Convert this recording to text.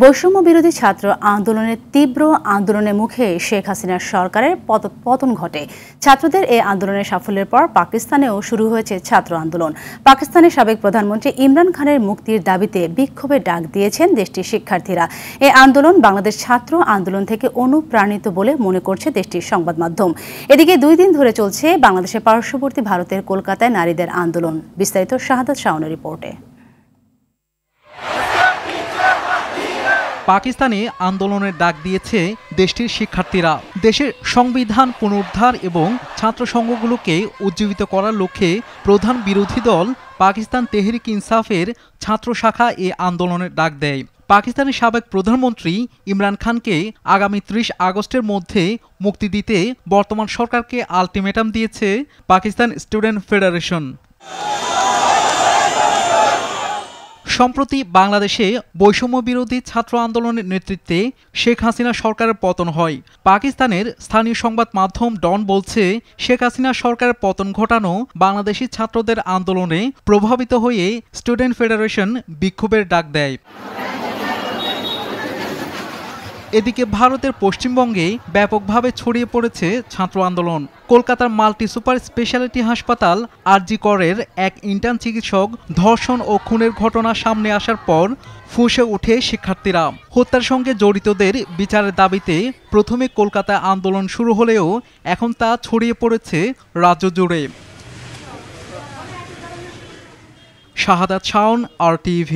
বৈষম্য বিরোধী ছাত্র আন্দোলনের তীব্র আন্দোলনের মুখে শেখ হাসিনার সরকারের পতন ঘটে। ছাত্রদের এই আন্দোলনের সাফল্যের পর পাকিস্তানেও শুরু হয়েছে ছাত্র আন্দোলন। পাকিস্তানের সাবেক প্রধানমন্ত্রী ইমরান খানের মুক্তির দাবিতে বিক্ষোভের ডাক দিয়েছেন দেশটির শিক্ষার্থীরা। এই আন্দোলন বাংলাদেশ ছাত্র আন্দোলন থেকে অনুপ্রাণিত বলে মনে করছে দেশটির সংবাদ মাধ্যম। এদিকে 2 দিন ধরে চলছে বাংলাদেশের পার্শ্ববর্তী ভারতের কলকাতায় নারীদের আন্দোলন। বিস্তারিত শাহাদাত শাওনের রিপোর্টে। পাকিস্তানে আন্দোলনের ডাক দিয়েছে দেশটির শিক্ষার্থীরা। দেশের সংবিধান পুনরুদ্ধার এবং ছাত্র সংঘগুলোকে উজ্জীবিত করার লক্ষ্যে প্রধান বিরোধী দল পাকিস্তান তেহরিক ইনসাফের ছাত্র শাখা এ আন্দোলনের ডাক দেয়। পাকিস্তানের সাবেক প্রধানমন্ত্রী ইমরান খানকে আগামী 30 আগস্টের মধ্যে মুক্তি দিতে বর্তমান সরকারকে আলটিমেটাম দিয়েছে পাকিস্তান স্টুডেন্ট ফেডারেশন। সম্প্রতি বাংলাদেশে বৈষম্য বিরোধী ছাত্র আন্দোলনের নেতৃত্বে শেখ হাসিনা সরকারের পতন হয়। পাকিস্তানের স্থানীয় সংবাদ মাধ্যম ডন বলছে, শেখ হাসিনা সরকারের পতন ঘটানো বাংলাদেশি ছাত্রদের আন্দোলনে প্রভাবিত হয়ে স্টুডেন্ট ফেডারেশন বিক্ষোভের ডাক দেয়। এদিকে ভারতের পশ্চিমবঙ্গে ব্যাপকভাবে ছড়িয়ে পড়েছে ছাত্র আন্দোলন। কলকাতার মাল্টি সুপার স্পেশালিটি হাসপাতাল আরজি করের এক ইন্টার্ন চিকিৎসক ধর্ষণ ও খুনের ঘটনা সামনে আসার পর ফুঁসে ওঠে শিক্ষার্থীরা। হত্যার সঙ্গে জড়িতদের বিচারের দাবিতে প্রথমে কলকাতায় আন্দোলন শুরু হলেও এখন তা ছড়িয়ে পড়েছে রাজ্য জুড়ে। শাহাদাত শাওন, RTV।